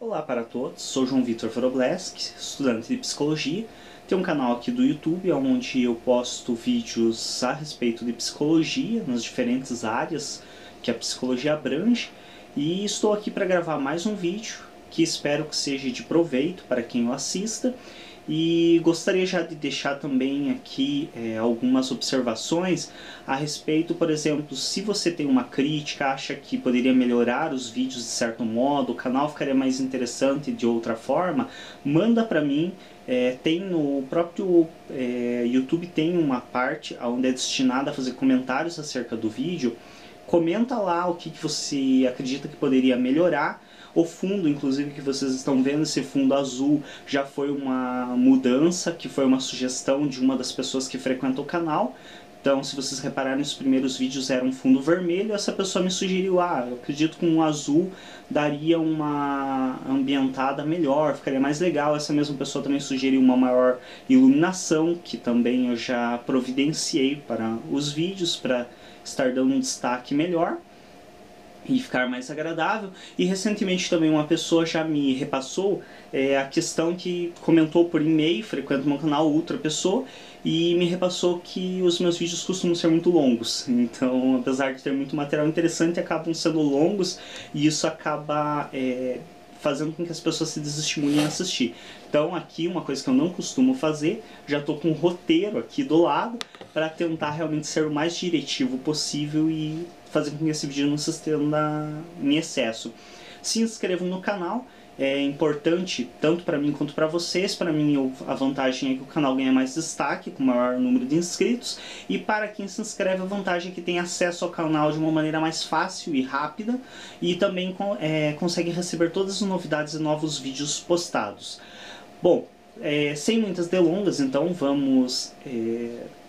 Olá para todos, sou João Vitor Vorobleski, estudante de Psicologia. Tenho um canal aqui do YouTube onde eu posto vídeos a respeito de psicologia nas diferentes áreas que a psicologia abrange. E estou aqui para gravar mais um vídeo que espero que seja de proveito para quem o assista. E gostaria já de deixar também aqui algumas observações a respeito, por exemplo, se você tem uma crítica, acha que poderia melhorar os vídeos de certo modo, o canal ficaria mais interessante de outra forma, manda para mim. Tem no próprio YouTube tem uma parte onde é destinada a fazer comentários acerca do vídeo. Comenta lá o que você acredita que poderia melhorar. O fundo, inclusive, que vocês estão vendo, esse fundo azul, já foi uma mudança, que foi uma sugestão de uma das pessoas que frequenta o canal. Então, se vocês repararem, os primeiros vídeos eram um fundo vermelho, essa pessoa me sugeriu, eu acredito que um azul daria uma ambientada melhor, ficaria mais legal. Essa mesma pessoa também sugeriu uma maior iluminação, que também eu já providenciei para os vídeos, para estar dando um destaque melhor e ficar mais agradável. E recentemente também uma pessoa já me repassou a questão, que comentou por e-mail, frequenta o meu canal, outra pessoa, e me repassou que os meus vídeos costumam ser muito longos. Então, apesar de ter muito material interessante, acabam sendo longos, e isso acaba fazendo com que as pessoas se desestimulem a assistir. Então aqui, uma coisa que eu não costumo fazer, já estou com um roteiro aqui do lado, para tentar realmente ser o mais diretivo possível e fazer com que esse vídeo não se estenda em excesso. Se inscrevam no canal, é importante tanto para mim quanto para vocês. Para mim, a vantagem é que o canal ganha mais destaque com o maior número de inscritos, e para quem se inscreve, a vantagem é que tem acesso ao canal de uma maneira mais fácil e rápida, e também consegue receber todas as novidades e novos vídeos postados. Bom, sem muitas delongas, então vamos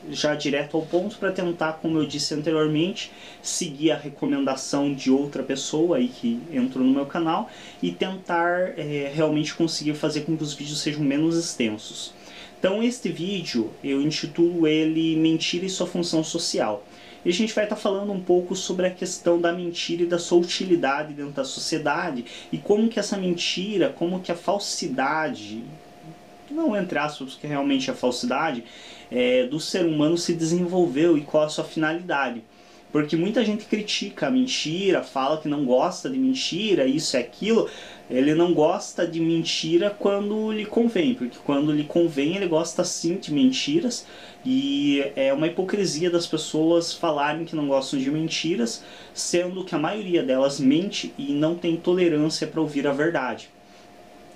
já direto ao ponto, para tentar, como eu disse anteriormente, seguir a recomendação de outra pessoa aí que entrou no meu canal e tentar realmente conseguir fazer com que os vídeos sejam menos extensos. Então este vídeo eu intitulo ele Mentira e sua função social. E a gente vai estar falando um pouco sobre a questão da mentira e da sua utilidade dentro da sociedade, e como que essa mentira, como que a falsidade, não entre aspas, porque realmente a falsidade do ser humano se desenvolveu, e qual a sua finalidade. Porque muita gente critica a mentira, fala que não gosta de mentira, isso e aquilo. Ele não gosta de mentira quando lhe convém, porque quando lhe convém ele gosta sim de mentiras. E é uma hipocrisia das pessoas falarem que não gostam de mentiras, sendo que a maioria delas mente e não tem tolerância para ouvir a verdade.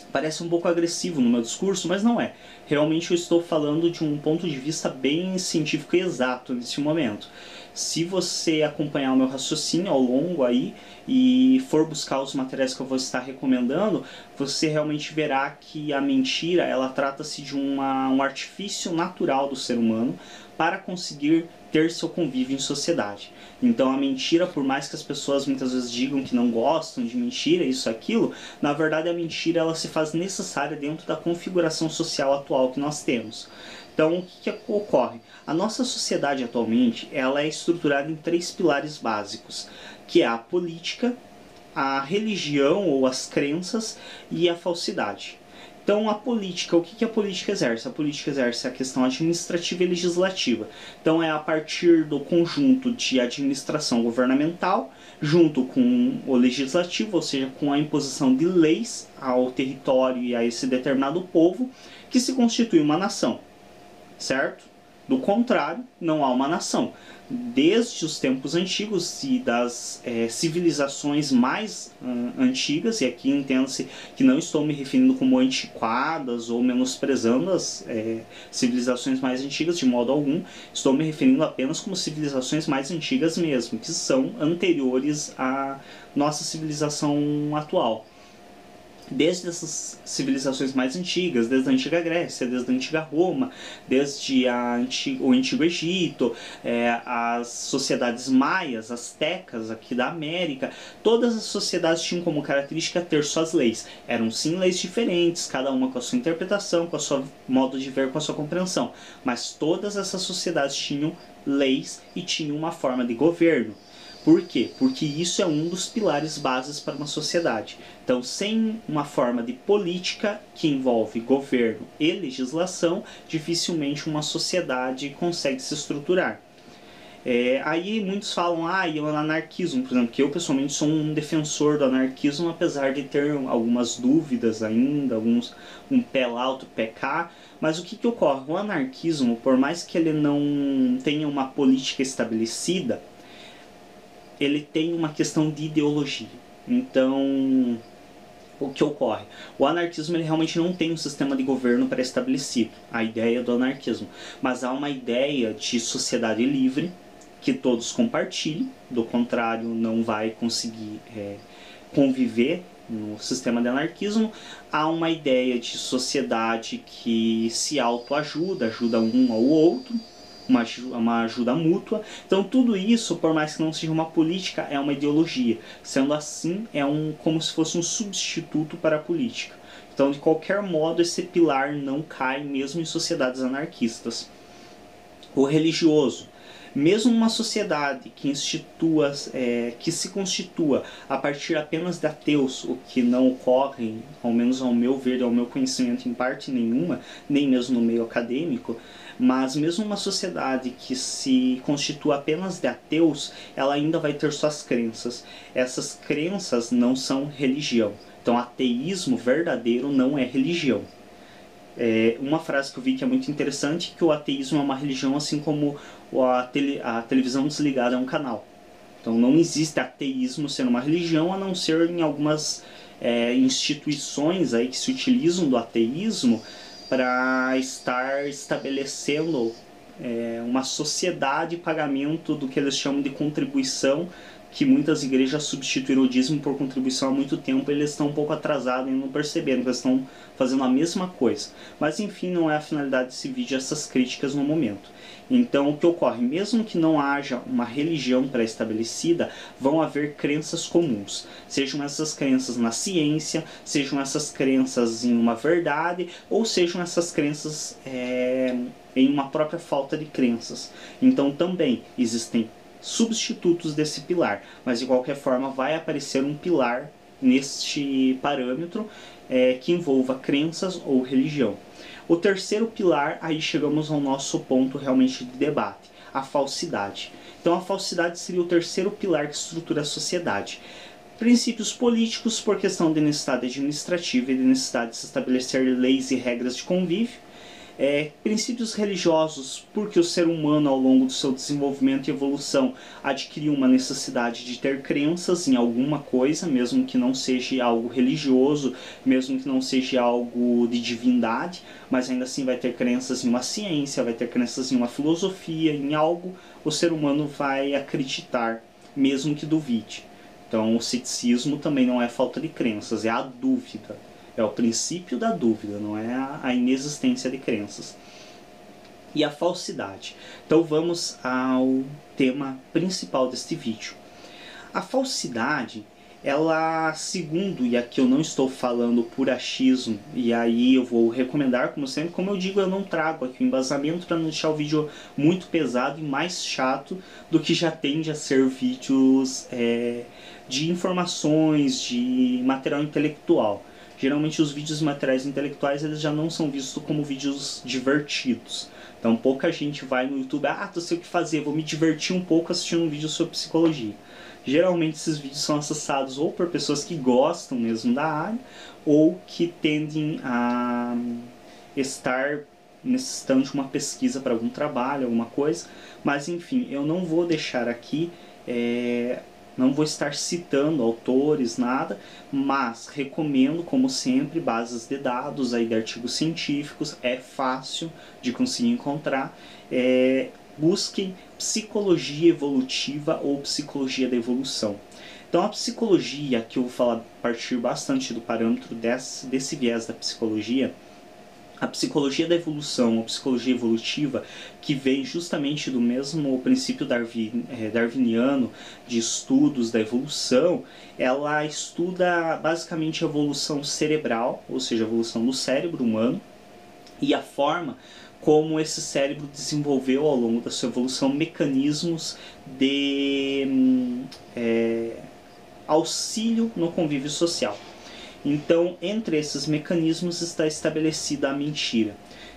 Parece um pouco agressivo no meu discurso, mas não é. Realmente eu estou falando de um ponto de vista bem científico e exato nesse momento. Se você acompanhar o meu raciocínio ao longo aí e for buscar os materiais que eu vou estar recomendando, você realmente verá que a mentira, ela trata-se de um artifício natural do ser humano para conseguir ter seu convívio em sociedade. Então a mentira, por mais que as pessoas muitas vezes digam que não gostam de mentira, isso, aquilo, na verdade a mentira, ela se faz necessária dentro da configuração social atual que nós temos. Então o que ocorre? A nossa sociedade atualmente, ela é estruturada em 3 pilares básicos, que é a política, a religião ou as crenças e a falsidade. Então a política, o que a política exerce? A política exerce a questão administrativa e legislativa. Então é a partir do conjunto de administração governamental, junto com o legislativo, ou seja, com a imposição de leis ao território e a esse determinado povo, que se constitui uma nação, certo? Do contrário, não há uma nação. Desde os tempos antigos e das civilizações mais antigas, e aqui entenda-se que não estou me referindo como antiquadas ou menosprezando as civilizações mais antigas de modo algum, estou me referindo apenas como civilizações mais antigas mesmo, que são anteriores à nossa civilização atual. Desde essas civilizações mais antigas, desde a antiga Grécia, desde a antiga Roma, desde o antigo Egito, as sociedades maias, astecas aqui da América, todas as sociedades tinham como característica ter suas leis. Eram sim leis diferentes, cada uma com a sua interpretação, com o seu modo de ver, com a sua compreensão, mas todas essas sociedades tinham leis e tinham uma forma de governo. Por quê? Porque isso é um dos pilares bases para uma sociedade. Então, sem uma forma de política que envolve governo e legislação, dificilmente uma sociedade consegue se estruturar. Aí muitos falam, e o anarquismo, por exemplo, que eu pessoalmente sou um defensor do anarquismo, apesar de ter algumas dúvidas ainda, um pé lá, outro pé cá. Mas o que ocorre? O anarquismo, por mais que ele não tenha uma política estabelecida, ele tem uma questão de ideologia. Então, o que ocorre? O anarquismo ele realmente não tem um sistema de governo pré-estabelecido, a ideia do anarquismo, mas há uma ideia de sociedade livre, que todos compartilhem, do contrário não vai conseguir conviver no sistema de anarquismo. Há uma ideia de sociedade que se autoajuda, ajuda um ao outro, uma ajuda mútua. Então tudo isso, por mais que não seja uma política, é uma ideologia. Sendo assim, como se fosse um substituto para a política. Então, de qualquer modo, esse pilar não cai mesmo em sociedades anarquistas. O religioso. Mesmo uma sociedade que se constitua a partir apenas de ateus, o que não ocorre, ao menos ao meu ver e ao meu conhecimento, em parte nenhuma, nem mesmo no meio acadêmico, mas mesmo uma sociedade que se constitua apenas de ateus, ela ainda vai ter suas crenças. Essas crenças não são religião. Então, ateísmo verdadeiro não é religião. Uma frase que eu vi que é muito interessante, que o ateísmo é uma religião assim como a televisão desligada é um canal. Então não existe ateísmo sendo uma religião, a não ser em algumas instituições aí que se utilizam do ateísmo para estar estabelecendo uma sociedade de pagamento do que eles chamam de contribuição, que muitas igrejas substituíram o dízimo por contribuição há muito tempo. Eles estão um pouco atrasados e não perceberam que eles estão fazendo a mesma coisa. Mas enfim, não é a finalidade desse vídeo essas críticas no momento. Então o que ocorre? Mesmo que não haja uma religião pré-estabelecida, vão haver crenças comuns. Sejam essas crenças na ciência, sejam essas crenças em uma verdade, ou sejam essas crenças em uma própria falta de crenças. Então também existem substitutos desse pilar, mas de qualquer forma vai aparecer um pilar neste parâmetro que envolva crenças ou religião. O terceiro pilar, aí chegamos ao nosso ponto realmente de debate, a falsidade. Então a falsidade seria o terceiro pilar que estrutura a sociedade. Princípios políticos por questão de necessidade administrativa e de necessidade de se estabelecer leis e regras de convívio. Princípios religiosos, porque o ser humano, ao longo do seu desenvolvimento e evolução, adquiriu uma necessidade de ter crenças em alguma coisa, mesmo que não seja algo religioso, mesmo que não seja algo de divindade, mas ainda assim vai ter crenças em uma ciência, vai ter crenças em uma filosofia, em algo o ser humano vai acreditar, mesmo que duvide. Então o ceticismo também não é falta de crenças, é a dúvida. É o princípio da dúvida, não é a inexistência de crenças. E a falsidade. Então vamos ao tema principal deste vídeo. A falsidade, ela, segundo, e aqui eu não estou falando por achismo, e aí eu vou recomendar, como sempre, como eu digo, eu não trago aqui o embasamento para não deixar o vídeo muito pesado e mais chato do que já tende a ser vídeos de informações, de material intelectual. Geralmente os vídeos de materiais intelectuais eles já não são vistos como vídeos divertidos. Então pouca gente vai no YouTube, não sei o que fazer, vou me divertir um pouco assistindo um vídeo sobre psicologia. Geralmente esses vídeos são acessados ou por pessoas que gostam mesmo da área, ou que tendem a estar necessitando de uma pesquisa para algum trabalho, alguma coisa. Mas enfim, eu não vou deixar aqui... não vou estar citando autores, nada, mas recomendo, como sempre, bases de dados aí de artigos científicos, é fácil de conseguir encontrar. Busquem psicologia evolutiva ou psicologia da evolução. Então a psicologia, que eu vou falar a partir bastante do parâmetro desse viés da psicologia, a psicologia da evolução, a psicologia evolutiva, que vem justamente do mesmo princípio darwiniano de estudos da evolução, ela estuda basicamente a evolução cerebral, ou seja, a evolução do cérebro humano, e a forma como esse cérebro desenvolveu ao longo da sua evolução mecanismos de auxílio no convívio social. Então, entre esses mecanismos está estabelecida a mentira.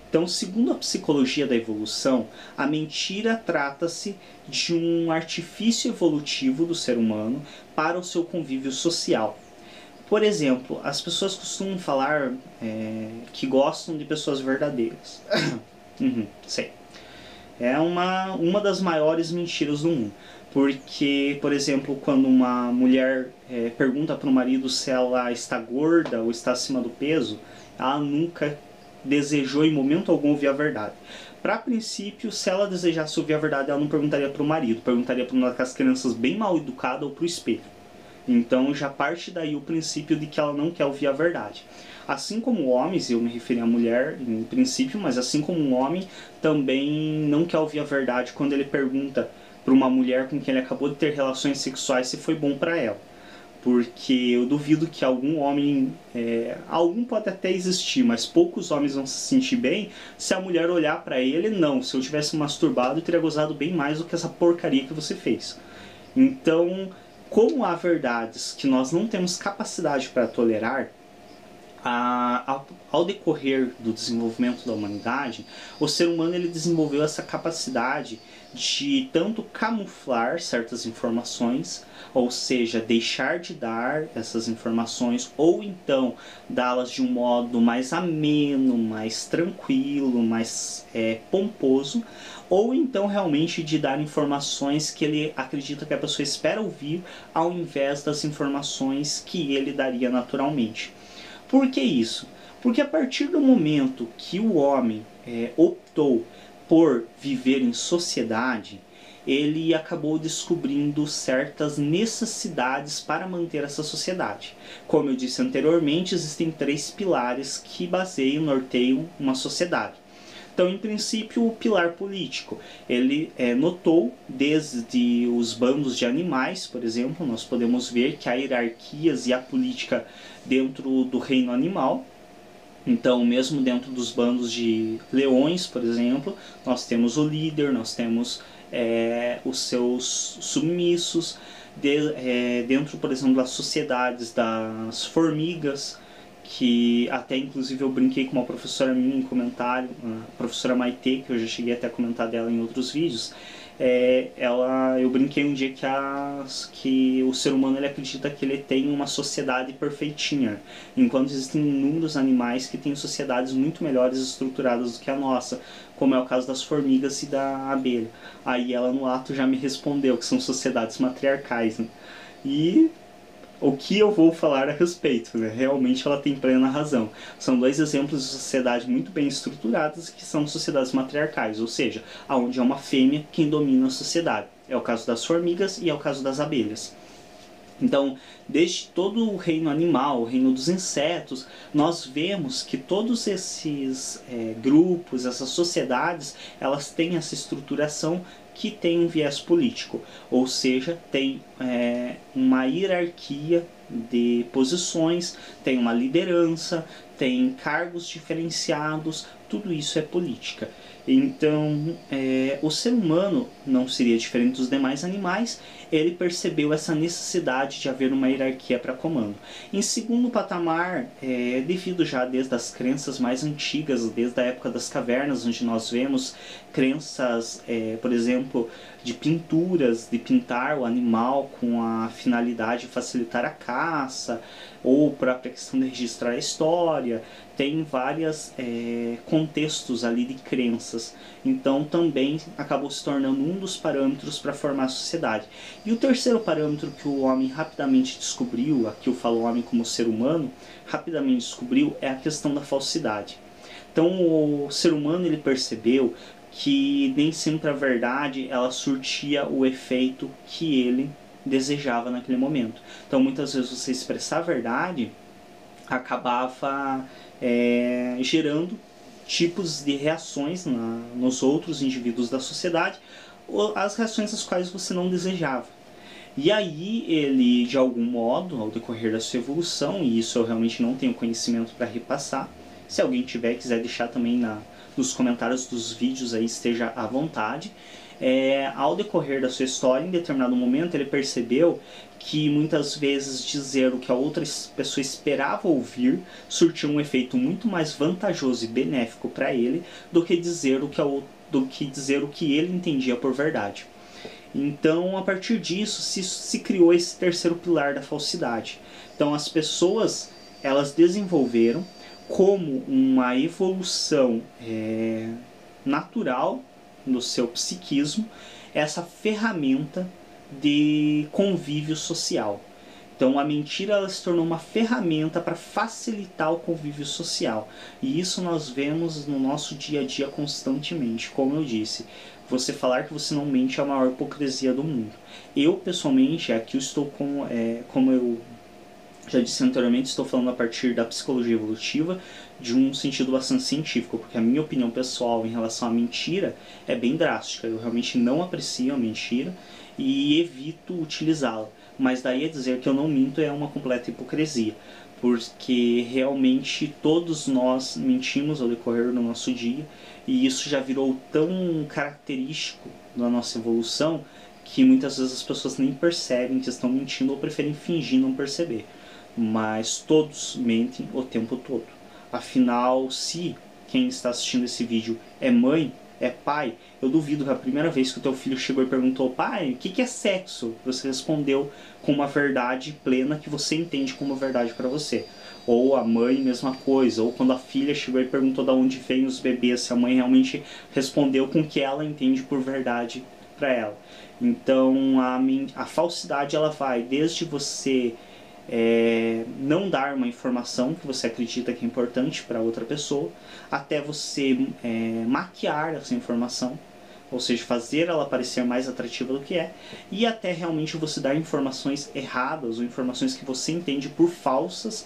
Então, segundo a psicologia da evolução, a mentira trata-se de um artifício evolutivo do ser humano para o seu convívio social. Por exemplo, as pessoas costumam falar que gostam de pessoas verdadeiras. Sei. É uma das maiores mentiras do mundo. Porque, por exemplo, quando uma mulher pergunta para o marido se ela está gorda ou está acima do peso, ela nunca desejou em momento algum ouvir a verdade. Para princípio, se ela desejasse ouvir a verdade, ela não perguntaria para o marido, perguntaria para uma das crianças bem mal educadas ou para o espelho. Então já parte daí o princípio de que ela não quer ouvir a verdade. Assim como homens, eu me referi à mulher em princípio, mas assim como um homem também não quer ouvir a verdade quando ele pergunta para uma mulher com quem ele acabou de ter relações sexuais se foi bom para ela. Porque eu duvido que algum homem, algum pode até existir, mas poucos homens vão se sentir bem se a mulher olhar para ele, não, se eu tivesse masturbado eu teria gozado bem mais do que essa porcaria que você fez. Então, como há verdades que nós não temos capacidade para tolerar, ao decorrer do desenvolvimento da humanidade, o ser humano ele desenvolveu essa capacidade de tanto camuflar certas informações, ou seja, deixar de dar essas informações, ou então dá-las de um modo mais ameno, mais tranquilo, mais pomposo, ou então realmente de dar informações que ele acredita que a pessoa espera ouvir, ao invés das informações que ele daria naturalmente. Por que isso? Porque a partir do momento que o homem optou por viver em sociedade, ele acabou descobrindo certas necessidades para manter essa sociedade. Como eu disse anteriormente, existem 3 pilares que baseiam, norteiam uma sociedade. Então, em princípio, o pilar político, ele notou desde os bandos de animais, por exemplo, nós podemos ver que há hierarquias e há política dentro do reino animal. Então, mesmo dentro dos bandos de leões, por exemplo, nós temos o líder, nós temos os seus submissos. Dentro, por exemplo, das sociedades das formigas, que até inclusive eu brinquei com uma professora minha em comentário, a professora Maite, que eu já cheguei até a comentar dela em outros vídeos. Eu brinquei um dia que o ser humano ele acredita que ele tem uma sociedade perfeitinha, enquanto existem inúmeros animais que têm sociedades muito melhores estruturadas do que a nossa, como é o caso das formigas e da abelha. Aí ela no ato já me respondeu que são sociedades matriarcais, né? E o que eu vou falar a respeito, né? Realmente ela tem plena razão. São 2 exemplos de sociedade muito bem estruturadas que são sociedades matriarcais, ou seja, onde é uma fêmea quem domina a sociedade. É o caso das formigas e é o caso das abelhas. Então, desde todo o reino animal, o reino dos insetos, nós vemos que todos esses grupos, essas sociedades, elas têm essa estruturação que tem um viés político, ou seja, tem uma hierarquia de posições, tem uma liderança, tem cargos diferenciados, tudo isso é política. Então, o ser humano não seria diferente dos demais animais, ele percebeu essa necessidade de haver uma hierarquia para comando. Em segundo patamar, devido já desde as crenças mais antigas, desde a época das cavernas, onde nós vemos crenças, por exemplo, de pinturas, de pintar o animal com a finalidade de facilitar a caça, ou própria questão de registrar a história, tem vários contextos ali de crenças. Então também acabou se tornando um dos parâmetros para formar a sociedade. E o terceiro parâmetro que o homem rapidamente descobriu, aqui eu falo homem como ser humano, rapidamente descobriu, é a questão da falsidade. Então o ser humano ele percebeu que nem sempre a verdade ela surtia o efeito que ele desejava naquele momento. Então muitas vezes você expressar a verdade acabava gerando tipos de reações nos outros indivíduos da sociedade, as reações às quais você não desejava. E aí ele, de algum modo, ao decorrer da sua evolução, e isso eu realmente não tenho conhecimento para repassar, se alguém tiver quiser deixar também nos comentários dos vídeos aí, esteja à vontade. Ao decorrer da sua história, em determinado momento, ele percebeu que muitas vezes dizer o que a outra pessoa esperava ouvir surtia um efeito muito mais vantajoso e benéfico para ele do que dizer o que ele entendia por verdade. Então, a partir disso, se criou esse terceiro pilar da falsidade. Então, as pessoas, elas desenvolveram como uma evolução natural no seu psiquismo essa ferramenta de convívio social. Então a mentira ela se tornou uma ferramenta para facilitar o convívio social. E isso nós vemos no nosso dia a dia constantemente. Como eu disse, você falar que você não mente é a maior hipocrisia do mundo. Eu pessoalmente, aqui eu estou como eu já disse anteriormente, estou falando a partir da psicologia evolutiva, de um sentido bastante científico, porque a minha opinião pessoal em relação à mentira é bem drástica. Eu realmente não aprecio a mentira e evito utilizá-la. Mas daí a dizer que eu não minto é uma completa hipocrisia, porque realmente todos nós mentimos ao decorrer do nosso dia, e isso já virou tão característico da nossa evolução que muitas vezes as pessoas nem percebem que estão mentindo ou preferem fingir não perceber. Mas todos mentem o tempo todo. Afinal, se quem está assistindo esse vídeo é mãe, é pai, eu duvido que a primeira vez que o teu filho chegou e perguntou: pai, o que é sexo? Você respondeu com uma verdade plena que você entende como verdade para você. Ou a mãe, mesma coisa. Ou quando a filha chegou e perguntou de onde vêm os bebês, se a mãe realmente respondeu com o que ela entende por verdade para ela. Então a falsidade ela vai desde você não dar uma informação que você acredita que é importante para outra pessoa, até você maquiar essa informação, ou seja, fazer ela parecer mais atrativa do que é, e até realmente você dar informações erradas ou informações que você entende por falsas,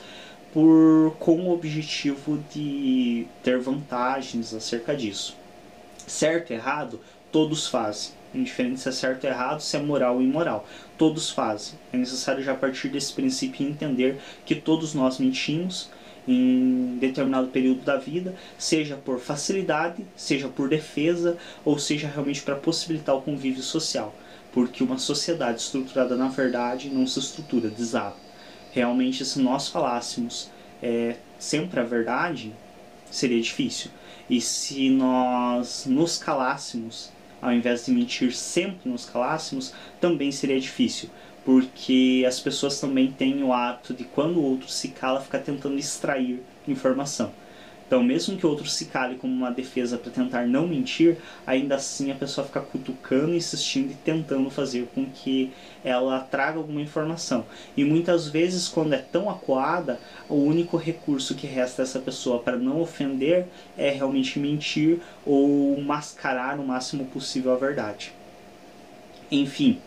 com o objetivo de ter vantagens acerca disso. Certo e errado, todos fazem. Indiferente se é certo ou errado, se é moral ou imoral. Todos fazem. É necessário já partir desse princípio e entender que todos nós mentimos em determinado período da vida, seja por facilidade, seja por defesa, ou seja realmente para possibilitar o convívio social. Porque uma sociedade estruturada na verdade não se estrutura, desaba. Realmente, se nós falássemos sempre a verdade, seria difícil. E se nós nos calássemos, ao invés de mentir sempre nos calássemos, também seria difícil, porque as pessoas também têm o hábito de, quando o outro se cala, ficar tentando extrair informação. Então, mesmo que o outro se cale como uma defesa para tentar não mentir, ainda assim a pessoa fica cutucando, insistindo e tentando fazer com que ela traga alguma informação. E muitas vezes, quando é tão acuada, o único recurso que resta a essa pessoa para não ofender é realmente mentir ou mascarar o máximo possível a verdade. Enfim,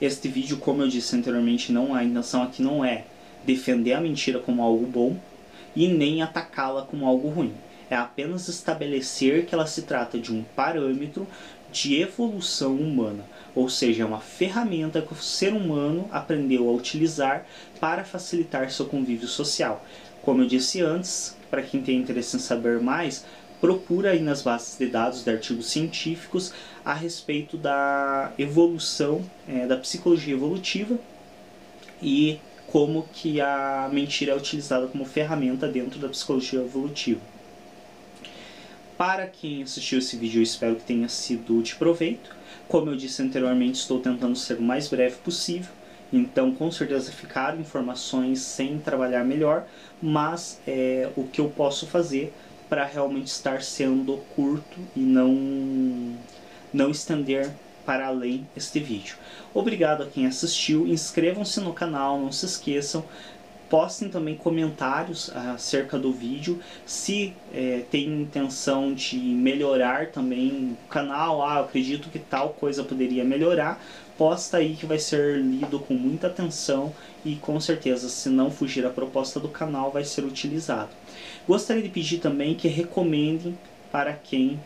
este vídeo, como eu disse anteriormente, a intenção aqui não é defender a mentira como algo bom e nem atacá-la como algo ruim. É apenas estabelecer que ela se trata de um parâmetro de evolução humana, ou seja, é uma ferramenta que o ser humano aprendeu a utilizar para facilitar seu convívio social. Como eu disse antes, para quem tem interesse em saber mais, procura aí nas bases de dados de artigos científicos a respeito da evolução, da psicologia evolutiva e como que a mentira é utilizada como ferramenta dentro da psicologia evolutiva. Para quem assistiu esse vídeo, eu espero que tenha sido de proveito. Como eu disse anteriormente, estou tentando ser o mais breve possível, então com certeza ficaram informações sem trabalhar melhor, mas o que eu posso fazer para realmente estar sendo curto e não estender para além este vídeo. Obrigado a quem assistiu, inscrevam-se no canal, não se esqueçam, postem também comentários acerca do vídeo, se tem intenção de melhorar também o canal, eu acredito que tal coisa poderia melhorar, posta aí que vai ser lido com muita atenção e com certeza, se não fugir a proposta do canal, vai ser utilizado. Gostaria de pedir também que recomendem para quem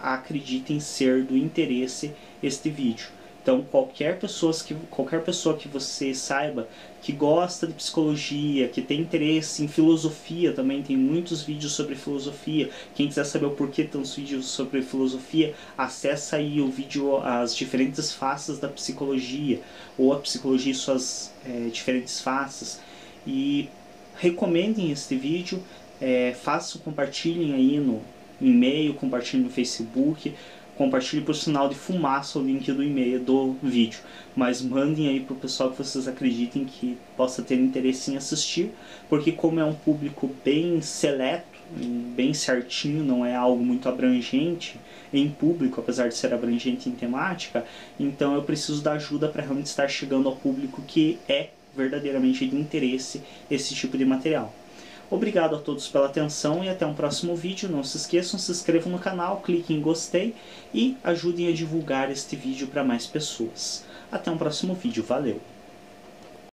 acreditem ser do interesse este vídeo. Então qualquer pessoa que você saiba que gosta de psicologia, que tem interesse em filosofia, também tem muitos vídeos sobre filosofia. Quem quiser saber o porquê tantos vídeos sobre filosofia, acessa aí o vídeo As Diferentes Faces da Psicologia, ou a Psicologia e suas diferentes faces. E recomendem este vídeo, compartilhem aí no e-mail, compartilhem no Facebook, compartilhe por sinal de fumaça o link do e-mail do vídeo, mas mandem aí para o pessoal que vocês acreditem que possa ter interesse em assistir, porque como é um público bem seleto, bem certinho, não é algo muito abrangente em público, apesar de ser abrangente em temática, então eu preciso da ajuda para realmente estar chegando ao público que é verdadeiramente de interesse esse tipo de material. Obrigado a todos pela atenção e até um próximo vídeo. Não se esqueçam, se inscrevam no canal, cliquem em gostei e ajudem a divulgar este vídeo para mais pessoas. Até um próximo vídeo, valeu!